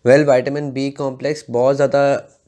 Vitamin B complex बहुत ज़्यादा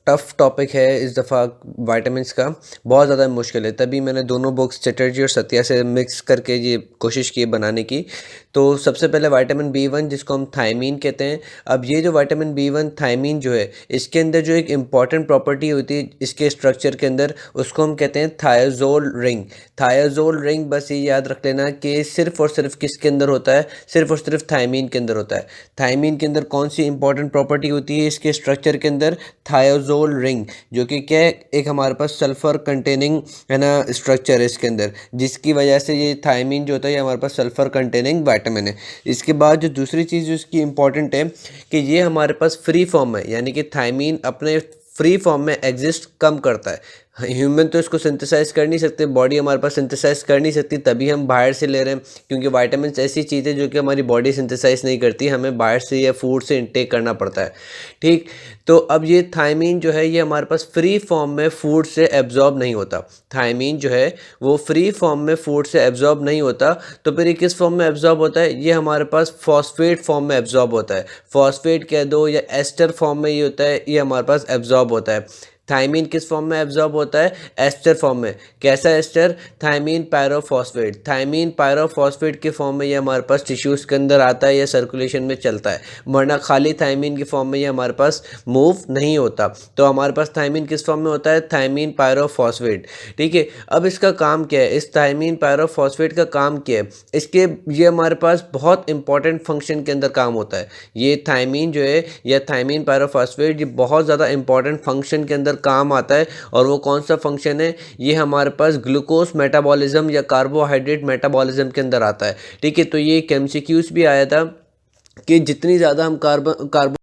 tough topic है इस दफ़ा विटामिन्स का, बहुत ज़्यादा मुश्किल है। तभी मैंने दोनों बुक्स चटर्जी और सत्या से मिक्स करके ये कोशिश की बनाने की। तो सबसे पहले विटामिन बी1 जिसको हम थायमीन कहते हैं। अब ये जो विटामिन बी1 थायमीन जो है, इसके अंदर जो एक इम्पॉर्टेंट प्रॉपर्टी होती है इसके स्ट्रक्चर के अंदर, उसको हम कहते हैं थायाजोल रिंग। थायाजोल रिंग बस ये याद रख लेना कि सिर्फ़ और सिर्फ किसके अंदर होता है, सिर्फ़ और सिर्फ थायमीन के अंदर होता है। थायमीन के अंदर कौन सी इंपॉर्टेंट प्रॉपर्टी होती है इसके स्ट्रक्चर के अंदर, थायोजोल रिंग, जो कि क्या है, एक हमारे पास सल्फ़र कंटेनिंग है ना स्ट्रक्चर है इसके अंदर, जिसकी वजह से ये थायमीन जो होता है ये हमारे पास सल्फ़र कंटेनिंग विटामिन है। इसके बाद जो दूसरी चीज़ जो इसकी इंपॉर्टेंट है कि ये हमारे पास फ्री फॉर्म है, यानी कि थायमीन अपने फ्री फॉर्म में एग्जिस्ट कम करता है। ह्यूमन तो इसको सिंथेसाइज कर नहीं सकते, बॉडी हमारे पास सिंथेसाइज कर नहीं सकती, तभी हम बाहर से ले रहे हैं, क्योंकि विटामिन ऐसी चीज़ है जो कि हमारी बॉडी सिंथेसाइज नहीं करती, हमें बाहर से या फूड से इंटेक करना पड़ता है। ठीक, तो अब ये थायमीन जो है ये हमारे पास फ्री फॉर्म में फूड से एब्जॉर्ब नहीं होता। थायमीन जो है वो फ्री फॉर्म में फूड से एब्जॉर्ब नहीं होता, तो फिर ये किस फॉर्म में एब्जॉर्ब होता है, ये हमारे पास फॉस्फेट फॉर्म में एब्जॉर्ब होता है। फॉस्फेट कह दो या एस्टर फॉर्म में ये होता है, ये हमारे पास एब्जॉर्ब होता है। थायमीन किस फॉर्म में एब्जॉर्ब होता है, एस्टर फॉर्म में। कैसा ester, thiamine pyrophosphate. Thiamine pyrophosphate के फॉर्म में ये हमारे पास टिश्यूज़ के अंदर आता है या सर्कुलेशन में चलता है, वरना खाली थायमीन के फॉर्म में ये हमारे पास मूव नहीं होता। तो हमारे पास थायमीन किस फॉर्म में होता है, थायमीन पायरोफॉस्फेट। ठीक है, अब इसका काम क्या है, इस थायमीन पायरोफॉस्फेट का काम क्या है, इसके ये हमारे पास बहुत इंपॉर्टेंट फंक्शन के अंदर काम होता है। ये थायमीन जो है या थायमीन पायरोफॉस्फेट ये बहुत ज़्यादा इंपॉर्टेंट फंक्शन के अंदर काम आता है। और वो कौन सा फंक्शन है, ये हमारे पास ग्लूकोज मेटाबॉलिज्म या कार्बोहाइड्रेट मेटाबॉलिज्म के अंदर आता है। ठीक है, तो ये एक एमसीक्यूज भी आया था कि जितनी ज़्यादा हम कार्बो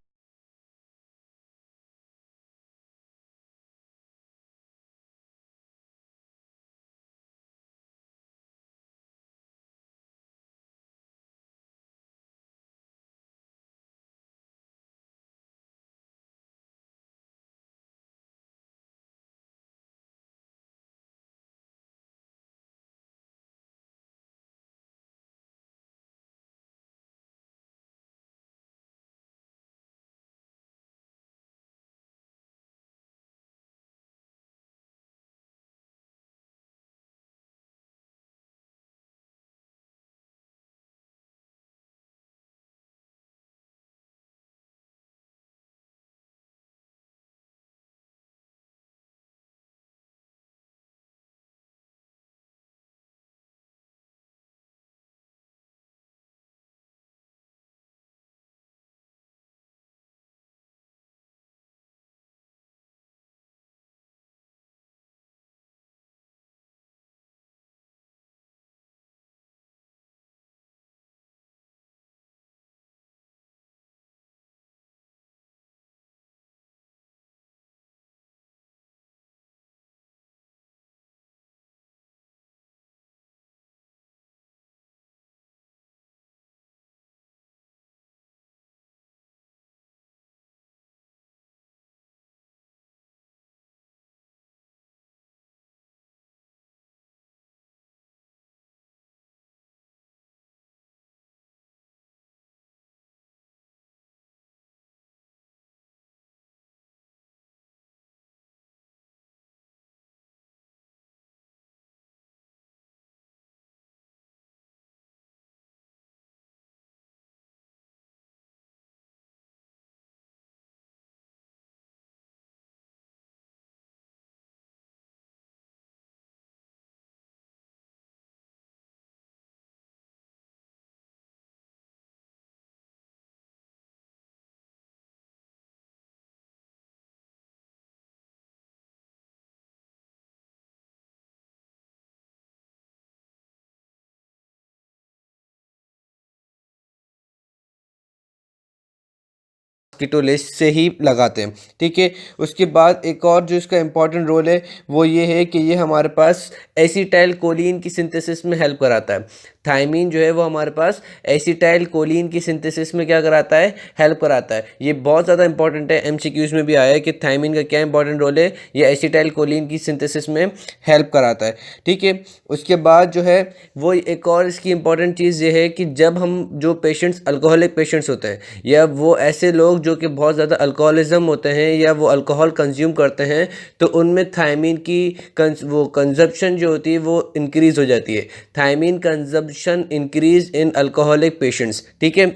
मस्कीटो लिस्ट से ही लगाते हैं। ठीक है, उसके बाद एक और जो इसका इम्पॉर्टेंट रोल है वो ये है कि ये हमारे पास एसिटाइल कोलिन की सिंथेसिस में हेल्प कराता है। थायमीन जो है वो हमारे पास एसिटाइल कोलिन की सिंथेसिस में क्या कराता है, हेल्प कराता है। ये बहुत ज़्यादा इंपॉर्टेंट है, एमसीक्यूज़ में भी आया है कि थायमीन का क्या इंपॉर्टेंट रोल है, ये एसिटाइल कोलिन की सिंथेसिस में हेल्प कराता है। ठीक है, उसके बाद जो है वो एक और इसकी इंपॉर्टेंट चीज़ ये है कि जब हम जो पेशेंट्स अल्कोहलिक पेशेंट्स होते हैं या वो ऐसे लोग जो जो कि बहुत ज़्यादा अल्कोहलिज़्म होते हैं या वो अल्कोहल कंज्यूम करते हैं, तो उनमें थायमीन की कंजप्शन जो होती है वो इंक्रीज़ हो जाती है। Thiamine consumption increase in alcoholic patients, ठीक है।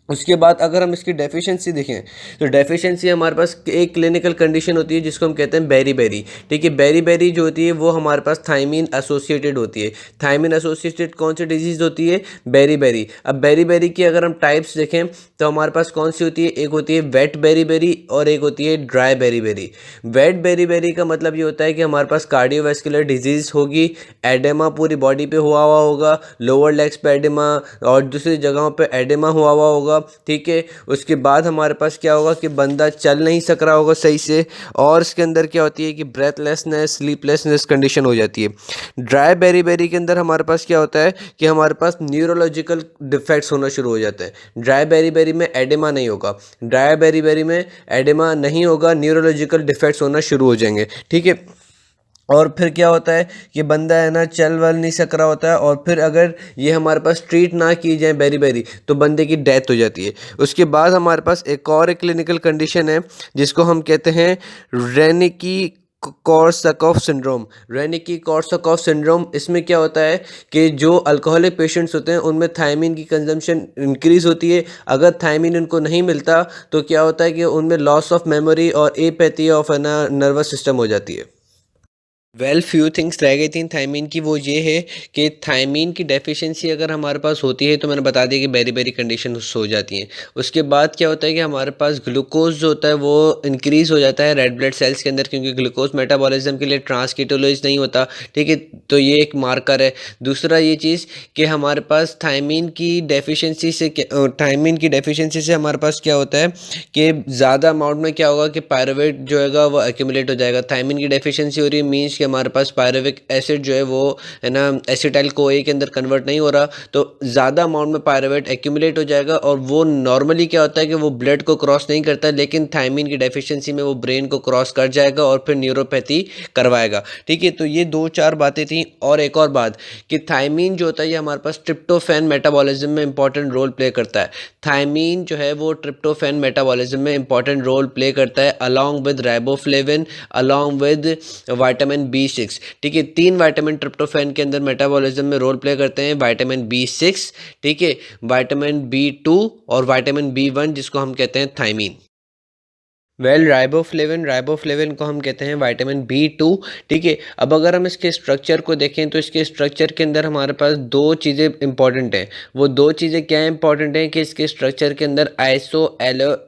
उसके बाद अगर हम इसकी डेफिशिएंसी देखें, तो डेफिशिएंसी हमारे पास एक क्लिनिकल कंडीशन होती है जिसको हम कहते हैं बेरी-बेरी, ठीक है। बेरी-बेरी जो होती है वो हमारे पास थायमीन एसोसिएटेड होती है। थायमीन एसोसिएटेड कौन सी डिजीज़ होती है? बेरी-बेरी। अब बेरी-बेरी की अगर हम टाइप्स देखें तो हमारे पास कौन सी होती है? एक होती है वेट बेरी-बेरी और एक होती है ड्राई बेरी-बेरी। वेट बेरी-बेरी का मतलब ये होता है कि हमारे पास कार्डियोवैस्कुलर डिजीज़ होगी, एडेमा पूरी बॉडी पे हुआ होगा, लोअर लेग्स पे एडेमा और दूसरी जगहों पे एडेमा हुआ होगा, ठीक है। उसके बाद हमारे पास क्या होगा कि बंदा चल नहीं सक रहा होगा सही से, और इसके अंदर क्या होती है कि ब्रेथलेसनेस, स्लीपलेसनेस कंडीशन हो जाती है। ड्राई बेरी-बेरी के अंदर हमारे पास क्या होता है कि हमारे पास न्यूरोलॉजिकल डिफेक्ट्स होना शुरू हो जाते हैं। ड्राई बेरी-बेरी में एडेमा नहीं होगा, ड्राई बेरी-बेरी में एडेमा नहीं होगा, न्यूरोलॉजिकल डिफेक्ट्स होना शुरू हो जाएंगे, ठीक है। और फिर क्या होता है कि बंदा है ना चल वल नहीं सक रहा होता है, और फिर अगर ये हमारे पास ट्रीट ना की जाए बेरी-बेरी तो बंदे की डेथ हो जाती है। उसके बाद हमारे पास एक क्लिनिकल कंडीशन है जिसको हम कहते हैं रेनिकी कॉर्सैकॉफ सिंड्रोम। रेनिकी कॉर्सैकॉफ सिंड्रोम, इसमें क्या होता है कि जो अल्कोहलिक पेशेंट्स होते हैं उनमें थायमीन की कंजम्पशन इंक्रीज़ होती है। अगर थायमीन उनको नहीं मिलता तो क्या होता है कि उनमें लॉस ऑफ मेमोरी और एपैथी ऑफ है ना नर्वस सिस्टम हो जाती है। फ्यू थिंग्स रह गई थी थायमीन की, वो ये है कि थायमीन की डेफिशिएंसी अगर हमारे पास होती है तो मैंने बता दिया कि बेरी-बेरी कंडीशन हो जाती हैं। उसके बाद क्या होता है कि हमारे पास ग्लूकोज़ जो होता है वो इंक्रीज़ हो जाता है रेड ब्लड सेल्स के अंदर, क्योंकि ग्लूकोज मेटाबॉलिज्म के लिए ट्रांसकीटोलेज नहीं होता, ठीक है। तो ये एक मार्कर है। दूसरा ये चीज़ कि हमारे पास थायमीन की डेफिशिएंसी से हमारे पास क्या होता है कि ज़्यादा अमाउंट में क्या होगा कि पायरुवेट जो है वो एक्यूमुलेट हो जाएगा। थायमीन की डेफिशिएंसी हो रही है मीन्स हमारे पास पायरुविक एसिड जो है वो है ना एसिटाइल कोए के अंदर कन्वर्ट नहीं हो रहा, तो ज़्यादा अमाउंट में पायरुवेट एक्यूमुलेट हो जाएगा, और वो नॉर्मली क्या होता है कि वो ब्लड को क्रॉस नहीं करता, लेकिन थायमीन की डेफिशिएंसी में वो ब्रेन को क्रॉस कर जाएगा और फिर न्यूरोपैथी करवाएगा, ठीक है। तो ये 2-4 बातें थी। और एक और बात कि थायमीन जो होता है ये हमारे पास ट्रिप्टोफैन मेटाबॉलिज्म में इंपॉर्टेंट रोल प्ले करता है। थायमीन जो है वो ट्रिप्टोफैन मेटाबॉलिज्म में इंपॉर्टेंट रोल प्ले करता है along with riboflavin, along with vitamin B6, ठीक है। 3 विटामिन ट्रिप्टोफैन के अंदर मेटाबॉलिज्म में रोल प्ले करते हैं, विटामिन B6, ठीक है, विटामिन B2 और विटामिन B1 जिसको हम कहते हैं थायमीन। राइबोफ्लेविन को हम कहते हैं विटामिन B2, ठीक है। अब अगर हम इसके स्ट्रक्चर को देखें तो इसके स्ट्रक्चर के अंदर हमारे पास 2 चीज़ें इंपॉर्टेंट हैं। वो 2 चीज़ें क्या इंपॉर्टेंट हैं कि इसके स्ट्रक्चर के अंदर आइसोएलोक्सेन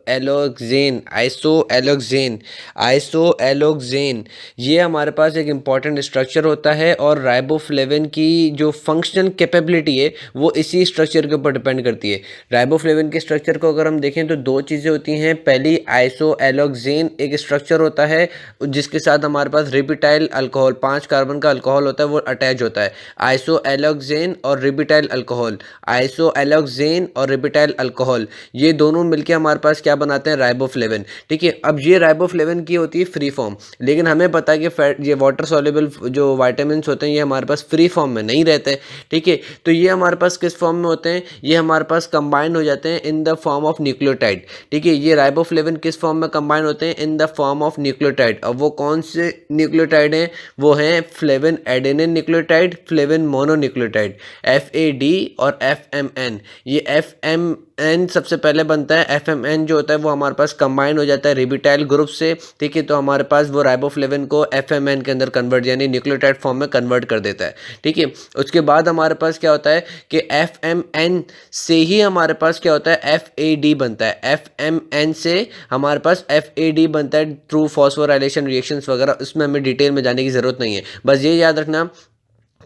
ये हमारे पास एक इम्पॉर्टेंट स्ट्रक्चर होता है, और राइबोफ्लेविन की जो फंक्शनल कैपेबिलिटी है वो इसी स्ट्रक्चर के ऊपर डिपेंड करती है। राइबोफ्लेविन के स्ट्रक्चर को अगर हम देखें तो 2 चीज़ें होती हैं। पहली आइसोएलोक्सेन एक स्ट्रक्चर होता है जिसके साथ हमारे पास रिबिटाइल अल्कोहल 5 कार्बन का अल्कोहल होता है वो अटैच होता है। आइसोएलोक्सेन और रिबिटाइल अल्कोहल, आइसोएलोक्सेन और रिबिटाइल अल्कोहल ये दोनों मिलके हमारे पास क्या बनाते हैं? राइबोफ्लेविन, ठीक है। अब ये राइबोफ्लेविन की होती है फ्री फॉर्म, लेकिन हमें पता है कि ये वाटर सॉल्युबल जो विटामिन होते हैं ये हमारे पास फ्री फॉर्म में नहीं रहते, ठीक है। तो ये हमारे पास किस फॉर्म में होते हैं? ये हमारे पास कंबाइंड हो जाते हैं in the form of nucleotide, ठीक है। ये राइबोफ्लेविन किस फॉर्म में कंबाइन होते हैं? In the form of nucleotide. अब वो कौन से न्यूक्लियोटाइड हैं? वो हैं flavin adenine nucleotide, flavin mononucleotide, FAD और FMN। ये FMN सबसे पहले बनता है। FMN जो होता है वो हमारे पास कंबाइन हो जाता है रिबिटाइल ग्रुप से, ठीक है। तो हमारे पास वो राइबोफ्लेविन को FMN के अंदर कन्वर्ट यानी न्यूक्लियोटाइड फॉर्म में कन्वर्ट कर देता है, ठीक है। उसके बाद हमारे पास क्या होता है कि FMN से ही हमारे पास क्या होता है? FAD बनता है। FMN से हमारे पास FAD बनता है थ्रू फॉस्फोराइलेशन रिएक्शंस वगैरह, उसमें हमें डिटेल में जाने की ज़रूरत नहीं है। बस ये याद रखना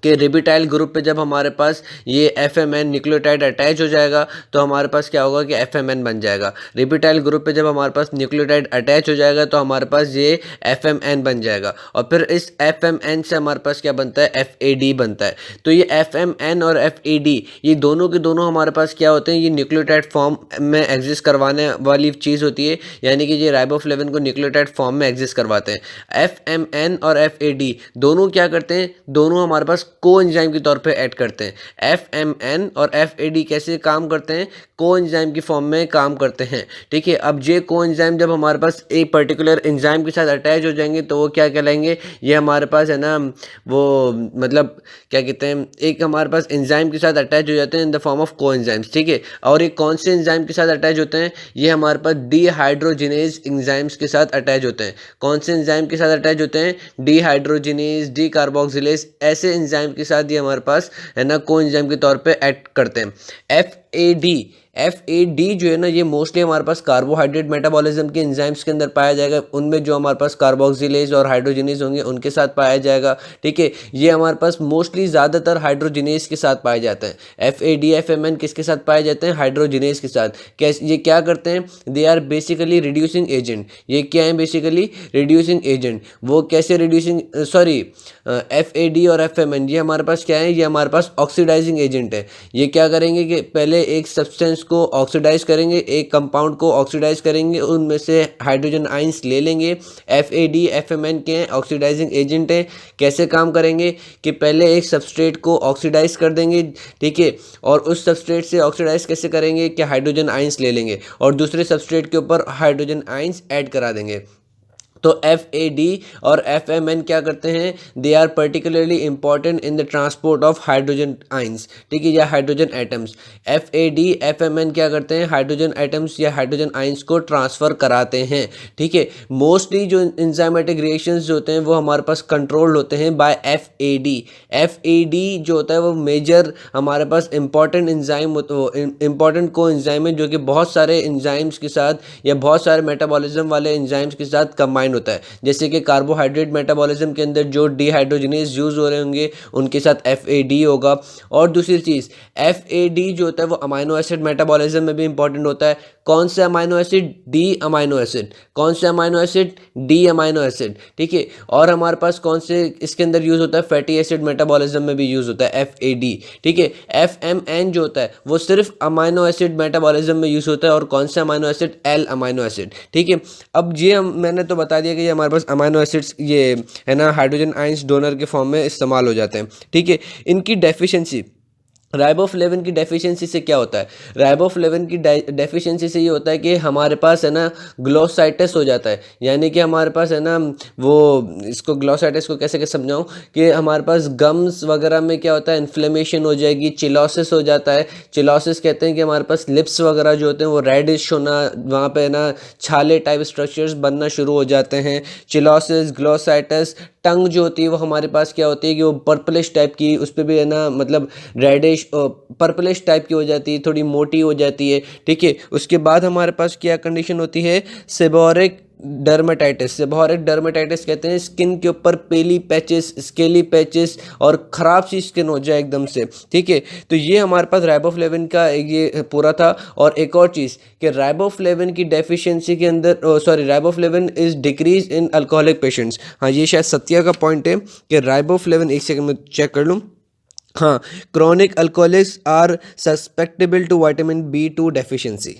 कि रिबिटाइल ग्रुप पे जब हमारे पास ये FMN न्यूक्लियोटाइड अटैच हो जाएगा तो हमारे पास क्या होगा कि FMN बन जाएगा। रिबिटाइल ग्रुप पे जब हमारे पास न्यूक्लियोटाइड अटैच हो जाएगा तो हमारे पास ये FMN बन जाएगा, और फिर इस FMN से हमारे पास क्या बनता है? FAD बनता है। तो ये FMN और FAD ये दोनों के दोनों हमारे पास क्या होते हैं? ये न्यूक्लियोटाइड फॉर्म में एग्जिस्ट करवाने वाली चीज़ होती है, यानी कि ये राइबोफ्लेविन को न्यूक्लियोटाइड फॉर्म में एग्जिस्ट करवाते हैं। FMN और FAD दोनों क्या करते हैं? दोनों हमारे पास कोएंजाइम के तौर पे ऐड करते हैं। एफएमएन और एफएडी कैसे काम करते हैं, कोएंजाइम की फॉर्म में काम करते हैं। ठीक है, अब ये कोएंजाइम जब हमारे पास एक पर्टिकुलर एंजाइम के साथ अटैच हो जाएंगे तो वो क्या कहलाएंगे, ये हमारे पास है ना वो मतलब क्या कहते हैं, एक हमारे पास एंजाइम के साथ अटैच हो जाते हैं in the form of coenzymes. ठीक है, और ये कौन से एंजाइम के साथ अटैच होते हैं, ये हमारे पास डीहाइड्रोजिनेज एंजाइम्स के साथ अटैच होते हैं। कौन से एंजाइम के साथ अटैच होते हैं, डीहाइड्रोजिनेज, डी कार्बोक्सिलेज, ऐसे एंजाइम के साथ ये हमारे पास है ना कोएंजाइम के तौर पे ऐड करते हैं। एफ ए डी जो है ना, ये मोस्टली हमारे पास कार्बोहाइड्रेट मेटाबॉलिज्म के एंजाइम्स के अंदर पाया जाएगा। उनमें जो हमारे पास कार्बोक्सिलेज और हाइड्रोजिनेज होंगे उनके साथ पाया जाएगा। ठीक है, ये हमारे पास मोस्टली ज़्यादातर हाइड्रोजिनेज के साथ पाए जाते हैं। FAD FMN किसके साथ पाए जाते हैं, हाइड्रोजिनेज के साथ। कैसे ये क्या करते हैं, they are basically reducing agent. ये क्या है, बेसिकली रिड्यूसिंग एजेंट। वो कैसे रिड्यूसिंग, सॉरी FAD और FMN ये हमारे पास क्या है, ये हमारे पास ऑक्सीडाइजिंग एजेंट है। ये क्या करेंगे कि पहले एक सब्सटेंस को ऑक्सीडाइज करेंगे, एक कंपाउंड को ऑक्सीडाइज करेंगे, उनमें से हाइड्रोजन आइंस ले लेंगे। FAD FMN के ऑक्सीडाइजिंग एजेंट है। कैसे काम करेंगे कि पहले एक सबस्ट्रेट को ऑक्सीडाइज कर देंगे। ठीक है, और उस सबस्ट्रेट से ऑक्सीडाइज कैसे करेंगे कि हाइड्रोजन आइंस ले लेंगे और दूसरे सबस्ट्रेट के ऊपर हाइड्रोजन आइंस ऐड करा देंगे। तो FAD और FMN क्या करते हैं, they are particularly important in the transport of hydrogen ions. ठीक है, या हाइड्रोजन एटम्स। FAD FMN क्या करते हैं, हाइड्रोजन एटम्स या हाइड्रोजन आइंस को ट्रांसफ़र कराते हैं। ठीक है, मोस्टली जो इंजाइमेटिक रिएक्शंस जो होते हैं वो हमारे पास कंट्रोल्ड होते हैं बाय FAD। FAD जो होता है वो मेजर हमारे पास इंपॉर्टेंट इंजाइम इंपॉर्टेंट को इंजाइम है जो कि बहुत सारे इंजाइम्स के साथ या बहुत सारे मेटाबॉलिज्म वाले इंजाइम्स के साथ कंबाइन होता है। जैसे कि कार्बोहाइड्रेट मेटाबॉलिज्म के अंदर जो डिहाइड्रोजिनेज यूज हो रहे होंगे उनके साथ FAD होगा। और दूसरी चीज़, FAD जो होता है वो अमाइनो एसिड मेटाबॉलिज्म में भी इंपॉर्टेंट होता है। कौन से amino acid, D amino acid. कौन से amino acid, D amino acid. ठीक है, और हमारे पास कौन से इसके अंदर यूज़ होता है, फैटी एसिड मेटाबॉलिज्म में भी यूज़ होता है FAD। ठीक है, FMN जो होता है वो सिर्फ अमाइनो एसिड मेटाबॉलिज्म में यूज़ होता है। और कौन सा amino acid, L amino acid. ठीक है, अब ये मैंने तो बता दिया कि ये हमारे पास अमाइनो एसिड्स ये है ना हाइड्रोजन आइंस डोनर के फॉर्म में इस्तेमाल हो जाते हैं। ठीक है, इनकी डेफिशिएंसी, राइबोफ्लेविन की डेफिशिएंसी से क्या होता है, राइबोफ्लेविन की डेफिशिएंसी से ये होता है कि हमारे पास है ना ग्लोसाइटिस हो जाता है। यानी कि हमारे पास है ना वो, इसको ग्लोसाइटिस को कैसे कैसे समझाऊं, कि हमारे पास गम्स वगैरह में क्या होता है, इन्फ्लेमेशन हो जाएगी, चिलोसिस हो जाता है। चिलोसिस कहते हैं कि हमारे पास लिप्स वगैरह जो होते हैं वो रेडिश होना, वहाँ पे ना छाले टाइप स्ट्रक्चर्स बनना शुरू हो जाते हैं। Cheilosis, glossitis. टंग जो होती है वो हमारे पास क्या होती है कि वो पर्पलिश टाइप की, उस पर भी है ना मतलब रेडिश पर्पलिश टाइप की हो जाती है, थोड़ी मोटी हो जाती है। ठीक है, उसके बाद हमारे पास क्या कंडीशन होती है, सेबोरिक डर्मेटाइटिस। सेबोरिक डर्मेटाइटिस कहते हैं स्किन के ऊपर पेली पैचेस, स्केली पैचेस और ख़राब सी स्किन हो जाए एकदम से। ठीक है, तो ये हमारे पास राइबोफ्लेविन का ये पूरा था। और एक और चीज़ कि राइबोफ्लेविन की डेफिशिएंसी के अंदर, sorry, riboflavin is decrease in alcoholic patients. हाँ, ये शायद सत्या का पॉइंट है कि राइबोफ्लेविन, एक सेकंड में चेक कर लूँ। हाँ, chronic alcoholics are susceptible to vitamin B2 deficiency.